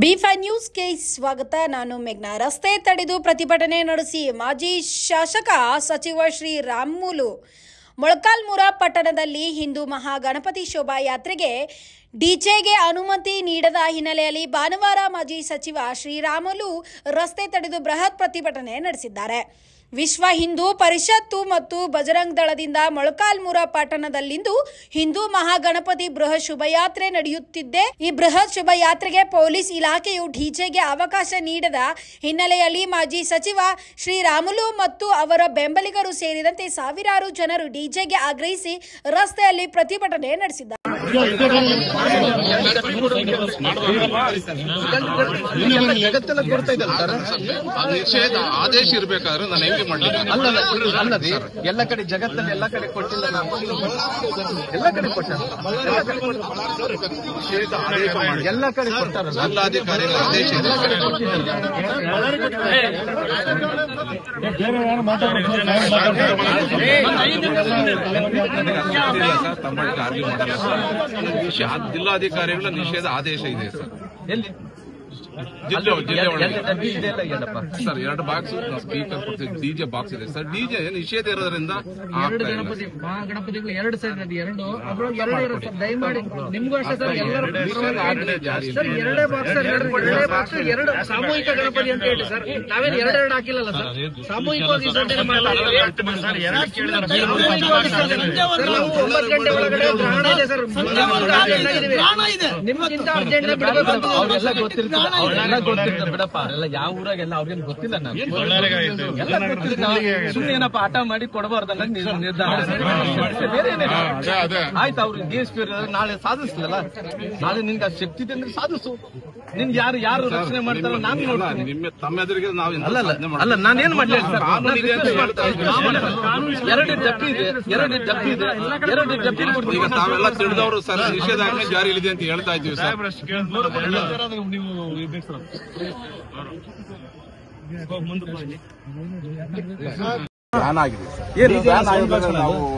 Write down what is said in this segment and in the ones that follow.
B5 ನ್ಯೂಸ್ಗೆ ಸ್ವಾಗತ. ನಾನು ಮೇಘ್ನಾ. ರಸ್ತೆ ತಡೆದು ಪ್ರತಿಭಟನೆ ನಡೆಸಿ ಮಾಜಿ ಶಾಸಕ ಸಚಿವ ಶ್ರೀರಾಮುಲು ಮೊಳಕಾಲ್ಮೂರು ಪಟ್ಟಣದಲ್ಲಿ ಹಿಂದೂ ಮಹಾಗಣಪತಿ ಶೋಭಾಯಾತ್ರೆಗೆ ಡಿಜೆಗೆ ಅನುಮತಿ ನೀಡದ ಹಿನ್ನೆಲೆಯಲ್ಲಿ ಭಾನುವಾರ ಮಾಜಿ ಸಚಿವ ಶ್ರೀರಾಮುಲು ರಸ್ತೆ ತಡೆದು ಬೃಹತ್ ಪ್ರತಿಭಟನೆ ನಡೆಸಿದ್ದಾರೆ. ವಿಶ್ವ ಹಿಂದೂ ಪರಿಷತ್ತು ಮತ್ತು ಬಜರಂಗ್ ದಳದಿಂದ ಮೊಳಕಾಲ್ಮೂರು ಪಟ್ಟಣದಲ್ಲಿಂದು ಹಿಂದೂ ಮಹಾಗಣಪತಿ ಬೃಹತ್ ಶೋಭಾಯಾತ್ರೆ ನಡೆಯುತ್ತಿದೆ. ಈ ಬೃಹತ್ ಶೋಭಾಯಾತ್ರೆಗೆ ಪೊಲೀಸ್ ಇಲಾಖೆಯು ಡಿಜೆಗೆ ಅವಕಾಶ ನೀಡದ ಹಿನ್ನೆಲೆಯಲ್ಲಿ ಮಾಜಿ ಸಚಿವ ಶ್ರೀರಾಮುಲು ಮತ್ತು ಅವರ ಬೆಂಬಲಿಗರು ಸೇರಿದಂತೆ ಸಾವಿರಾರು ಜನರು ಡಿಜೆಗೆ ಆಗ್ರಹಿಸಿ ರಸ್ತೆಯಲ್ಲಿ ಪ್ರತಿಭಟನೆ ನಡೆಸಿದ್ದಾರೆ. ಆದೇಶ ಇರಬೇಕಾದ್ರೆ ನಾನು ಹೆಂಗೆ ಮಾಡಲಿಲ್ಲ. ಅಲ್ಲದೆ ಎಲ್ಲ ಕಡೆ ಜಗತ್ತಲ್ಲಿ ಎಲ್ಲ ಕಡೆ ಕೊಟ್ಟಿಲ್ಲ, ಎಲ್ಲ ಕಡೆ ಕೊಟ್ಟಾರ, ಎಲ್ಲ ಕಡೆ ಕೊಟ್ಟಾರ. ಜಿಲ್ಲಾಧಿಕಾರಿಗಳ ಆದೇಶ ಇದೆ. ಜಿಲ್ಲಾಧಿಕಾರಿಗಳ ನಿಷೇಧ ಆದೇಶ ಇದೆ ಸರ್. ಎಲ್ಲಿ ಜಿಲ್ಲೆ ಸರ್ 2 ಬಾಕ್ಸ್ ಸ್ಪೀಕರ್ ಕೊಡ್ತೀವಿ. ಡಿಜೆ ಬಾಕ್ಸ್ ಇದೆ ಸರ್. ಡಿಜೆ ನಿಷೇಧ ಇರೋದ್ರಿಂದ 2 ಗಣಪತಿ ಮಹಾಗಣಪತಿಗಳು 2 ಸೈಡ್ ಅದು 2 ಅದ್ರೊಳಗೆ 2 ಇರುತ್ತೆ ಸರ್. ದಯಮಾಡಿ ನಿಮ್ಗೂ ಅಷ್ಟೇ ಸರ್. ಎಲ್ಲರೂ ಸರ್ 2 ಬಾಕ್ಸ್ 2 ಬಾಕ್ಸ್ 2 ಸಾಮೂಹಿಕ ಗಣಪತಿ ಅಂತ ಹೇಳಿ ಸರ್. ನಾವೇನು 2 ಹಾಕಿಲ್ಲಲ್ಲ ಸರ್. ಸಾಮೂಹಿಕವಾಗಿ ವಿಸರ್ಜನೆ ಮಾಡ್ತೀವಿ ಸರ್. 9 ಗಂಟೆ ಒಳಗಡೆ ಗ್ರಹಣ ಇದೆ ಸರ್. ನಿಮ್ಗಿಂತ ಅರ್ಜೆಂಟ್ ಬಿಡಬೇಕು. ಅವರೆಲ್ಲ ಗೊತ್ತಿರ್ತದೆ, ಅವರೆಲ್ಲ ಗೊತ್ತಿರ್ತದೆ ಬಿಡಪ್ಪ. ಅವರೆಲ್ಲ ಯಾವ ಊರಾಗೆಲ್ಲ ಅವ್ರಿಗೇನು ಗೊತ್ತಿಲ್ಲ. ನಾನು ಎಲ್ಲ ಗೊತ್ತಿಲ್ಲ. ಸುಮ್ಮನೆ ಏನಪ್ಪ ಆಟ ಮಾಡಿ ಕೊಡಬಾರ್ದಲ್ಲ ನಿರ್ಧಾರ. ಬೇರೆ ಏನಿಲ್ಲ. ಆಯ್ತು, ಅವ್ರಿಗೆ ಡಿಎಸ್ಪಿ ನಾಳೆ ಸಾಧಿಸ್ಲಲ್ಲ. ನಾಳೆ ನಿನ್ಗೆ ಶಕ್ತಿ ಇದೆ ಅಂದ್ರೆ ಸಾಧಿಸು. ನಿನ್ಗೆ ಯಾರು ರಕ್ಷಣೆ ಮಾಡ್ತಾರ ನಾನು ನೋಡ್ತೀನಿ. ತಮ್ಮ ಎದುರಿಗೆ ಅಲ್ಲ ನಾನೇನ್ ಮಾಡ್ಲಿ ಸರ್. 2 ಡಬ್ಬಿ ಇದೆ, 2 ಡಬ್ಬಿ ಇದೆ, 2 ಡಬ್ಬಿ ಕೊಡ್ತೀವಿ. ಈಗ ತಾವೆಲ್ಲ ತಿಳಿದವರು ಸರ್ ನಿಷೇಧಾಜ್ಞೆ ಜಾರಿಯಲ್ಲಿದೆ ಅಂತ ಹೇಳ್ತಾ ಇದ್ದೀವಿ ಸರ್.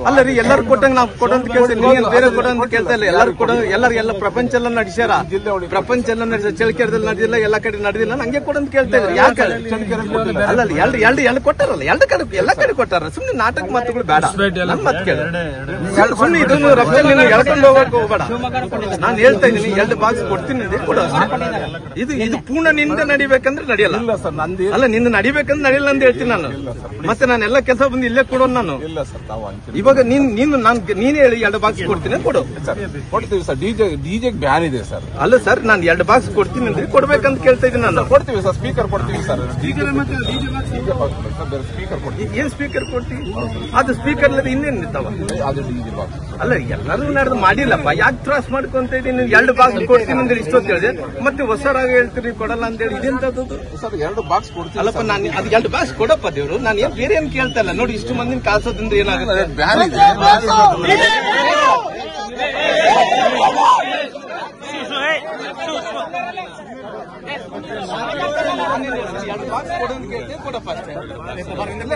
ಅಲ್ಲ ರೀ, ಎಲ್ಲರೂ ಕೊಟ್ಟಂಗೆ ನಾವು ಕೊಡೋಂತ ಕೇಳ್ತೀವಿ. ನೀವು ಬೇರೆ ಕೊಡೋಂತ ಕೇಳ್ತಾ ಇಲ್ಲ. ಎಲ್ಲರೂ ಪ್ರಪಂಚ ಎಲ್ಲ ನಡೆಸ್ಯಾರ. ಪ್ರಪಂಚ ಎಲ್ಲ ನಡೆಸ ಚಳಿಕೆರೆದಲ್ಲಿ ನಡೆದಿಲ್ಲ, ಎಲ್ಲ ಕಡೆ ನಡೆದಿಲ್ಲ. ಹಂಗೆ ಕೊಡೋಂತ ಕೇಳ್ತಾ ಇದ್ರು. ಯಾಕೆ ಅಲ್ಲ ಎರಡು ಕೊಟ್ಟಾರಲ್ಲ. ಎಲ್ಲ ಕಡೆ ಕೊಟ್ಟಾರ. ಸುಮ್ನೆ ನಾಟಕ ಮಾತುಗಳು ಬೇಡ. ನನ್ ಮತ್ ಕೇಳ. ಸುಮ್ನೆ ಇದನ್ನು ರಫ್ತಲ್ಲಿ ಎಳ್ಕೊಂಡು ಹೋಗಕ್ಕೆ ಹೋಗಬೇಡ. ನಾನು ಹೇಳ್ತಾ ಇದ್ದೀನಿ 2 ಬಾಕ್ಸ್ ಕೊಡ್ತೀನಿ ಕೊಡ. ಇದು ಪೂರ್ಣನಿಂದ ನಡಿಬೇಕಂದ್ರೆ ನಡೆಯಲ್ಲ. ಅಲ್ಲ ನಿಂದ ನಡಿಬೇಕಂದ್ರೆ ನಡೆಯಲ್ಲ ಅಂತ ಹೇಳ್ತೀನಿ ನಾನು. ಮತ್ತೆ ನಾನೆಲ್ಲ ಕೆಲಸ ಬಂದು ಇಲ್ಲೇ ಕೊಡೋನು ನಾನು. ಇವಾಗ ನೀನೇ ಹೇಳಿ 2 ಬಾಕ್ಸ್ ಕೊಡ್ತೀನಿ ಕೊಡು. ಕೊಡ್ತೀವಿ ಸರ್. ಡಿಜೆ ಬ್ಯಾನ್ ಇದೆ ಸರ್. ಅಲ್ಲ ಸರ್, ನಾನು 2 ಬಾಕ್ಸ್ ಕೊಡ್ತೀನಿ ಅಂದ್ರೆ ಕೊಡ್ಬೇಕಂತ ಕೇಳ್ತಾ ಇದ್ದೀನಿ ನಾನು. ಕೊಡ್ತೀವಿ ಸರ್. ಸ್ಪೀಕರ್ ಕೊಡ್ತೀವಿ ಸರ್. ಸ್ಪೀಕರ್ ಕೊಡ್ತೀವಿ. ಏನ್ ಸ್ಪೀಕರ್ ಕೊಡ್ತೀವಿ? ಅದು ಸ್ಪೀಕರ್ ಅಲ್ಲದೆ ಇನ್ನೇನ್ ಇರ್ತಾವ? ಅದು ಡಿಜೆ ಬಾಕ್ಸ್ ಅಲ್ಲ, ಎಲ್ಲರೂ ನಡೆದು ಮಾಡಿಲ್ಲಪ್ಪ. ಯಾಕೆ ತ್ರಾಸ್ ಮಾಡ್ಕೊಂತ ಇದ್ದೀನಿ? 2 ಬಾಕ್ಸ್ ಕೊಡ್ತೀನಿ ಅಂದ್ರೆ ಇಷ್ಟೊತ್ತು ಹೇಳಿದೆ. ಮತ್ತೆ ಹೊಸರಾಗ ಹೇಳ್ತೀರಿ ಕೊಡಲ್ಲ ಅಂತ ಹೇಳಿ. ಇದೆಂತದ್ದು ಸರ್? 2 ಬಾಕ್ಸ್ ಕೊಡ್ತೀವಿ. ಅಲ್ಲಪ್ಪ, ನಾನು ಅದು 2 ಬಾಕ್ಸ್ ಕೊಡಪ್ಪ ದೇವ್ರು. ನಾನು ಏನ್ ಬೇರೆ ಏನ್ ಕೇಳ್ತಾ ಇಲ್ಲ. ನೋಡಿ, ಇಷ್ಟು ಮಂದಿನ ಕಾಸೋದ್ರಿಂದ ಏನಾಗುತ್ತೆ? ಬ್ಯಾನ್ ಇದೆ.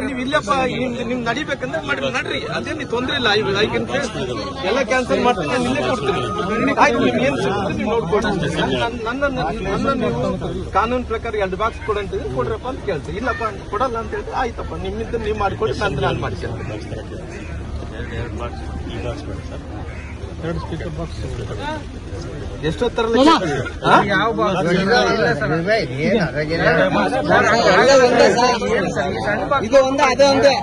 ನೀವು ಇಲ್ಲಪ್ಪ ನಿಮ್ ನಡಿಬೇಕಂದ್ರೆ ನಡ್ರಿ. ಅದೇನು ತೊಂದ್ರೆ ಇಲ್ಲ. ಎಲ್ಲ ಕ್ಯಾನ್ಸಲ್ ಮಾಡ್ತೀನಿ, ನಾನು ಇಲ್ಲೇ ಕೊಡ್ತೀನಿ. ಆಯ್ತು, ನಿಮ್ಗೆ ಏನ್ ಸಿಗುತ್ತೆ ನೀವು ನೋಡ್ಕೊಡಿ. ನನ್ನ ಕಾನೂನು ಪ್ರಕಾರ 2 ಬಾಕ್ಸ್ ಕೊಡಂತಿದ್ರೆ ಕೊಡ್ರಪ್ಪ ಅಂತ ಕೇಳ್ತೀವಿ. ಇಲ್ಲಪ್ಪ ಕೊಡಲ್ಲ ಅಂತ ಹೇಳಿದ್ರೆ ಆಯ್ತಪ್ಪ, ನಿಮ್ಮಿಂದ ನೀವು ಮಾಡ್ಕೊಡಿ, ನಂದು ನಾನು ಮಾಡ್ತೀನಿ. 2 ಸ್ಪೀಕರ್ ಬಾಕ್ಸ್ ಎಷ್ಟೊತ್ತರಲ್ಲ? ಯಾವ ಇದು ಒಂದೇ ಅದೇ ಒಂದೇ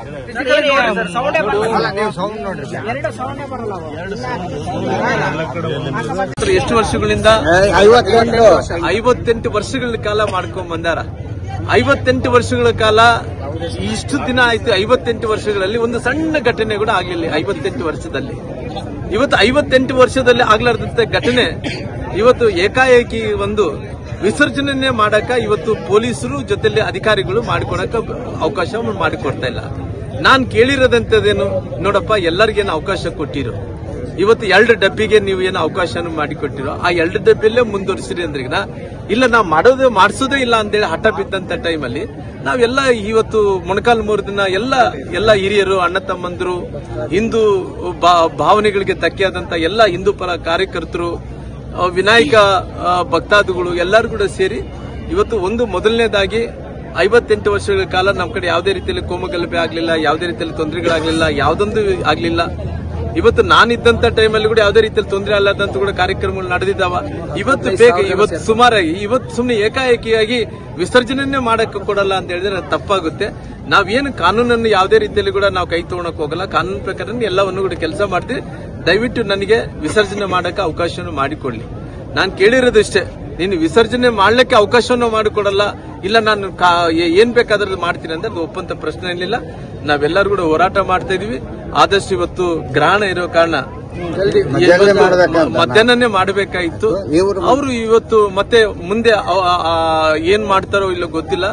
ಎಷ್ಟು ವರ್ಷಗಳಿಂದ 58 ವರ್ಷಗಳ ಕಾಲ ಮಾಡ್ಕೊಂಡ್ ಬಂದಾರ. 58 ವರ್ಷಗಳ ಕಾಲ ಇಷ್ಟು ದಿನ ಆಯ್ತು. 58 ವರ್ಷಗಳಲ್ಲಿ ಒಂದು ಸಣ್ಣ ಘಟನೆ ಕೂಡ ಆಗಲಿಲ್ಲ. 58 ವರ್ಷದಲ್ಲಿ ಇವತ್ತು 58 ವರ್ಷದಲ್ಲಿ ಆಗ್ಲಾರ್ದಂತ ಘಟನೆ ಇವತ್ತು ಏಕಾಏಕಿ ಒಂದು ವಿಸರ್ಜನೆ ಮಾಡಕ ಇವತ್ತು ಪೊಲೀಸರು ಜೊತೆಲಿ ಅಧಿಕಾರಿಗಳು ಮಾಡಿಕೊಡಕ ಅವಕಾಶ ಮಾಡಿಕೊಡ್ತಾ ಇಲ್ಲ. ನಾನ್ ಕೇಳಿರೋದಂತದೇನು, ನೋಡಪ್ಪ ಎಲ್ಲರಿಗೇನು ಅವಕಾಶ ಕೊಟ್ಟಿರೋ. ಇವತ್ತು 2 ಡಬ್ಬಿಗೆ ನೀವು ಏನು ಅವಕಾಶ ಮಾಡಿಕೊಟ್ಟಿರೋ ಆ 2 ಡಬ್ಬಿಯಲ್ಲೇ ಮುಂದುವರಿಸಿರಿ ಅಂದ್ರೆ ಇಲ್ಲ ನಾವು ಮಾಡಿಸೋದೇ ಇಲ್ಲ ಅಂತೇಳಿ ಹಠ ಬಿದ್ದಂತ ಟೈಮಲ್ಲಿ ನಾವೆಲ್ಲ ಇವತ್ತು ಮೊಳಕಾಲ್ಮೂರು ದಿನ ಎಲ್ಲ ಹಿರಿಯರು, ಅಣ್ಣ ತಮ್ಮಂದರು, ಹಿಂದೂ ಭಾವನೆಗಳಿಗೆ ಧಕ್ಕೆಯಾದಂತ ಎಲ್ಲ ಹಿಂದೂ ಪರ ಕಾರ್ಯಕರ್ತರು ವಿನಾಯಕ ಭಕ್ತಾದಿಗಳು ಎಲ್ಲರೂ ಕೂಡ ಸೇರಿ ಇವತ್ತು ಒಂದು ಮೊದಲನೇದಾಗಿ 58 ವರ್ಷಗಳ ಕಾಲ ನಮ್ಮ ಕಡೆ ಯಾವುದೇ ರೀತಿಯಲ್ಲಿ ಕೋಮಗಲಭೆ ಆಗ್ಲಿಲ್ಲ, ಯಾವುದೇ ರೀತಿಯಲ್ಲಿ ತೊಂದರೆಗಳಾಗ್ಲಿಲ್ಲ, ಯಾವುದೊಂದು ಆಗ್ಲಿಲ್ಲ. ಇವತ್ತು ನಾನಿದ್ದಂತ ಟೈಮಲ್ಲಿ ಕೂಡ ಯಾವುದೇ ರೀತಿಯಲ್ಲಿ ತೊಂದರೆ ಅಲ್ಲದಂತ ಕೂಡ ಕಾರ್ಯಕ್ರಮಗಳು ನಡೆದಿದ್ದಾವ. ಇವತ್ತು ಇವತ್ತು ಸುಮಾರಾಗಿ ಸುಮ್ಮನೆ ಏಕಾಏಕಿಯಾಗಿ ವಿಸರ್ಜನೆ ಮಾಡಕ್ಕೆ ಕೊಡಲ್ಲ ಅಂತ ಹೇಳಿದ್ರೆ ತಪ್ಪಾಗುತ್ತೆ. ನಾವೇನು ಕಾನೂನನ್ನು ಯಾವುದೇ ರೀತಿಯಲ್ಲಿ ಕೂಡ ನಾವು ಕೈ ತಗೊಳಕ್ ಹೋಗಲ್ಲ. ಕಾನೂನು ಪ್ರಕಾರ ಎಲ್ಲವನ್ನು ಕೂಡ ಕೆಲಸ ಮಾಡ್ತೀವಿ. ದಯವಿಟ್ಟು ನನಗೆ ವಿಸರ್ಜನೆ ಮಾಡಕ್ಕೆ ಅವಕಾಶವನ್ನು ಮಾಡಿಕೊಡ್ಲಿ. ನಾನು ಕೇಳಿರೋದಷ್ಟೇ, ನೀನು ವಿಸರ್ಜನೆ ಮಾಡ್ಲಿಕ್ಕೆ ಅವಕಾಶವನ್ನು ಮಾಡಿಕೊಡಲ್ಲ, ಇಲ್ಲ ನಾನು ಏನ್ ಬೇಕಾದ್ರೂ ಮಾಡ್ತೀನಿ ಅಂದ್ರೆ ಅದು ಒಪ್ಪಂತ ಪ್ರಶ್ನೆ ಇರಲಿಲ್ಲ. ನಾವೆಲ್ಲರೂ ಕೂಡ ಹೋರಾಟ ಮಾಡ್ತಾ ಇದೀವಿ. ಆದಷ್ಟು ಇವತ್ತು ಗ್ರಹಣ ಇರೋ ಕಾರಣ ಮಧ್ಯಾಹ್ನನೇ ಮಾಡಬೇಕಾಗಿತ್ತು. ಅವರು ಇವತ್ತು ಮತ್ತೆ ಮುಂದೆ ಏನ್ ಮಾಡ್ತಾರೋ ಇಲ್ಲೋ ಗೊತ್ತಿಲ್ಲ.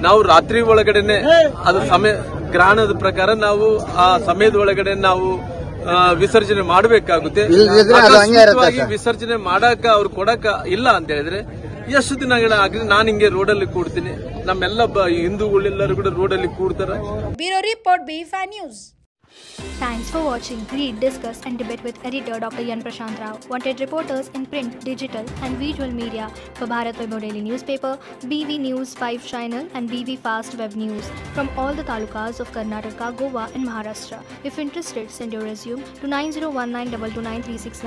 ನಾವು ರಾತ್ರಿ ಒಳಗಡೆನೆ ಅದು ಗ್ರಹಣದ ಪ್ರಕಾರ ನಾವು ಆ ಸಮಯದ ಒಳಗಡೆ ನಾವು ವಿಸರ್ಜನೆ ಮಾಡಬೇಕಾಗುತ್ತೆ. ವಿಸರ್ಜನೆ ಮಾಡಕ ಅವ್ರು ಕೊಡಕ ಇಲ್ಲ ಅಂತ ಹೇಳಿದ್ರೆ ಎಷ್ಟು ದಿನಗಳಾಗ್ಲಿ ನಾನು ಹಿಂಗೆ ರೋಡಲ್ಲಿ ಕೂಡ್ತೀನಿ. ನಮ್ಮೆಲ್ಲ ಹಿಂದೂಗಳೆಲ್ಲರೂ ಕೂಡ ರೋಡಲ್ಲಿ ಕೂಡ್ತಾರೆ. Bureau report BFI News. Thanks for watching. Read, discuss and debate with editor Dr. Yan Prashant Rao. Wanted reporters in print, digital and visual media for Bharat Vaibhav Daily Newspaper, BV News 5 Channel and BV Fast Web News from all the talukas of Karnataka, Goa and Maharashtra. If interested, send your resume to 9019229369.